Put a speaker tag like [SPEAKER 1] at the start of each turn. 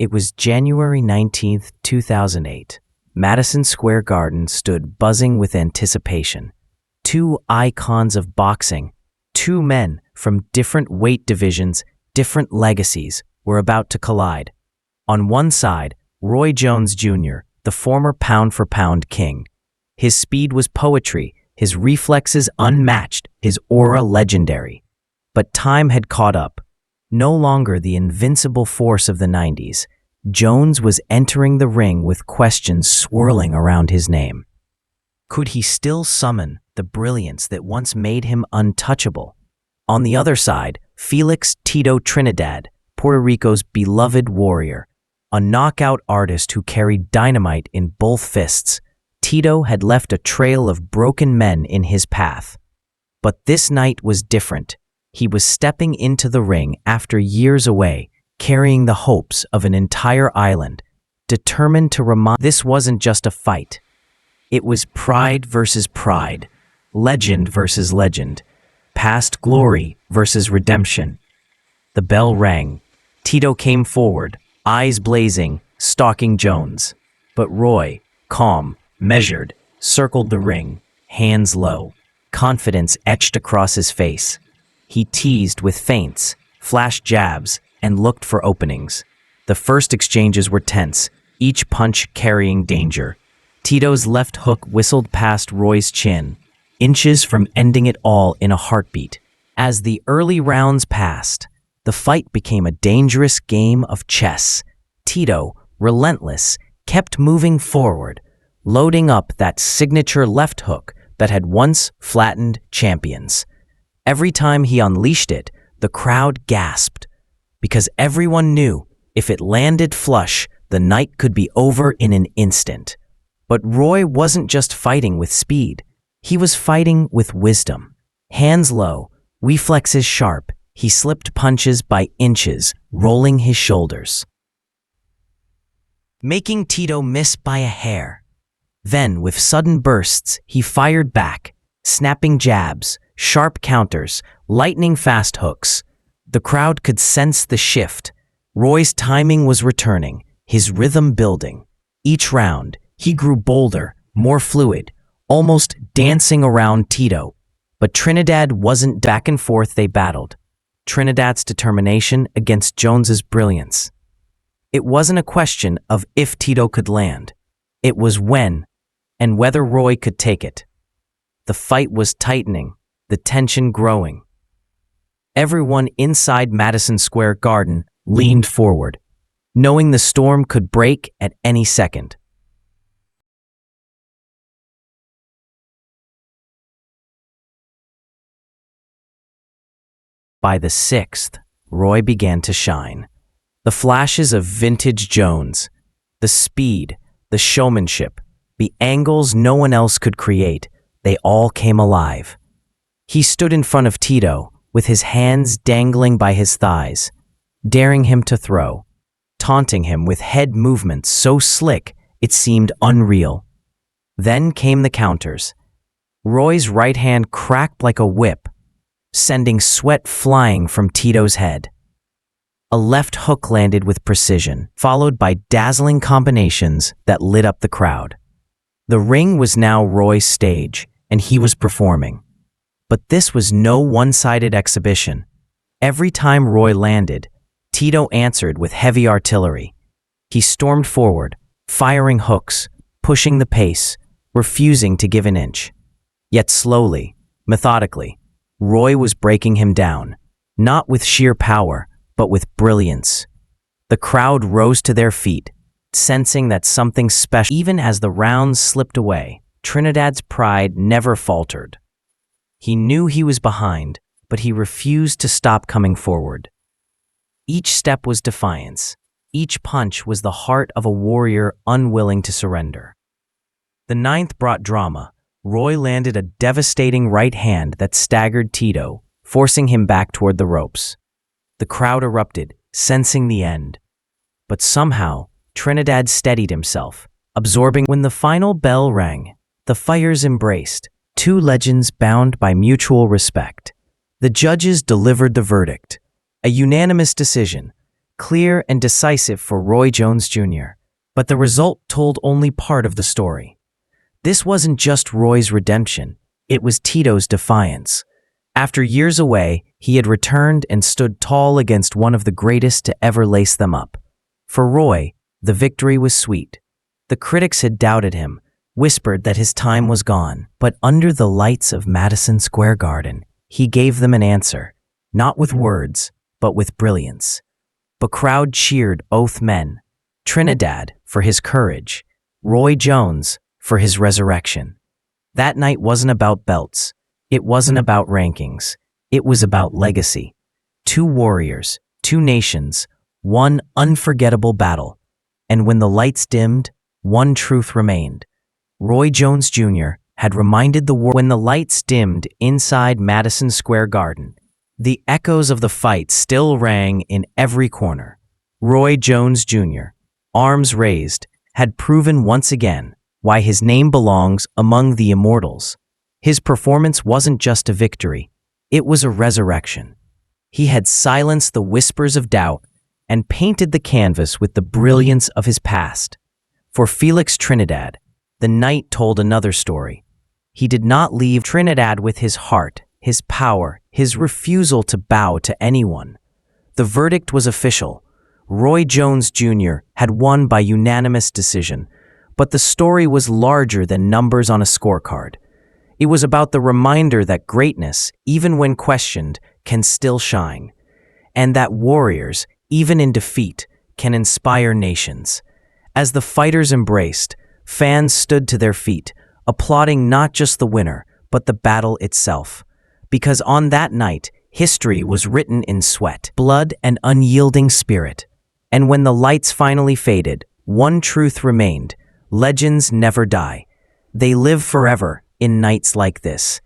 [SPEAKER 1] It was January 19th, 2008. Madison Square Garden stood buzzing with anticipation. Two icons of boxing, two men from different weight divisions, different legacies, were about to collide. On one side, Roy Jones Jr., the former pound-for-pound king. His speed was poetry, his reflexes unmatched, his aura legendary. But time had caught up. No longer the invincible force of the 90s, Jones was entering the ring with questions swirling around his name. Could he still summon the brilliance that once made him untouchable? On the other side, Felix Tito Trinidad, Puerto Rico's beloved warrior, a knockout artist who carried dynamite in both fists. Tito had left a trail of broken men in his path. But this night was different. He was stepping into the ring after years away, carrying the hopes of an entire island, determined to remind. This wasn't just a fight. It was pride versus pride, legend versus legend, past glory versus redemption. The bell rang. Tito came forward, eyes blazing, stalking Jones. But Roy, calm, measured, circled the ring, hands low, confidence etched across his face. He teased with feints, flashed jabs, and looked for openings. The first exchanges were tense, each punch carrying danger. Tito's left hook whistled past Roy's chin, inches from ending it all in a heartbeat. As the early rounds passed, the fight became a dangerous game of chess. Tito, relentless, kept moving forward, loading up that signature left hook that had once flattened champions. Every time he unleashed it, the crowd gasped, because everyone knew if it landed flush, the night could be over in an instant. But Roy wasn't just fighting with speed. He was fighting with wisdom. Hands low, reflexes sharp, he slipped punches by inches, rolling his shoulders, making Tito miss by a hair. Then, with sudden bursts, he fired back, snapping jabs, sharp counters, lightning-fast hooks. The crowd could sense the shift. Roy's timing was returning, his rhythm building. Each round, he grew bolder, more fluid, almost dancing around Tito. But Trinidad wasn't back and forth. They battled. Trinidad's determination against Jones's brilliance. It wasn't a question of if Tito could land. It was when, and whether Roy could take it. The fight was tightening, the tension growing. Everyone inside Madison Square Garden leaned forward, knowing the storm could break at any second. By the sixth, Roy began to shine. The flashes of vintage Jones, the speed, the showmanship, the angles no one else could create, they all came alive. He stood in front of Tito, with his hands dangling by his thighs, daring him to throw, taunting him with head movements so slick it seemed unreal. Then came the counters. Roy's right hand cracked like a whip, sending sweat flying from Tito's head. A left hook landed with precision, followed by dazzling combinations that lit up the crowd. The ring was now Roy's stage, and he was performing. But this was no one-sided exhibition. Every time Roy landed, Tito answered with heavy artillery. He stormed forward, firing hooks, pushing the pace, refusing to give an inch. Yet slowly, methodically, Roy was breaking him down, not with sheer power, but with brilliance. The crowd rose to their feet, sensing that something special. Even as the rounds slipped away, Trinidad's pride never faltered. He knew he was behind, but he refused to stop coming forward. Each step was defiance. Each punch was the heart of a warrior unwilling to surrender. The ninth brought drama. Roy landed a devastating right hand that staggered Tito, forcing him back toward the ropes. The crowd erupted, sensing the end. But somehow, Trinidad steadied himself, absorbing. When the final bell rang, the fighters embraced, two legends bound by mutual respect. The judges delivered the verdict, a unanimous decision, clear and decisive for Roy Jones Jr., but the result told only part of the story. This wasn't just Roy's redemption, it was Tito's defiance. After years away, he had returned and stood tall against one of the greatest to ever lace them up. For Roy, the victory was sweet. The critics had doubted him, whispered that his time was gone, but under the lights of Madison Square Garden, he gave them an answer, not with words, but with brilliance. The crowd cheered both men, Trinidad for his courage, Roy Jones for his resurrection. That night wasn't about belts. It wasn't about rankings. It was about legacy. Two warriors, two nations, one unforgettable battle. And when the lights dimmed, one truth remained. Roy Jones Jr. had reminded the world when the lights dimmed inside Madison Square Garden. The echoes of the fight still rang in every corner. Roy Jones Jr., arms raised, had proven once again why his name belongs among the immortals. His performance wasn't just a victory, it was a resurrection. He had silenced the whispers of doubt and painted the canvas with the brilliance of his past. For Felix Trinidad, the night told another story. He did not leave Trinidad with his heart, his power, his refusal to bow to anyone. The verdict was official. Roy Jones Jr. had won by unanimous decision, but the story was larger than numbers on a scorecard. It was about the reminder that greatness, even when questioned, can still shine, and that warriors, even in defeat, can inspire nations. As the fighters embraced, fans stood to their feet, applauding not just the winner, but the battle itself. Because on that night, history was written in sweat, blood, and unyielding spirit. And when the lights finally faded, one truth remained: legends never die. They live forever in nights like this.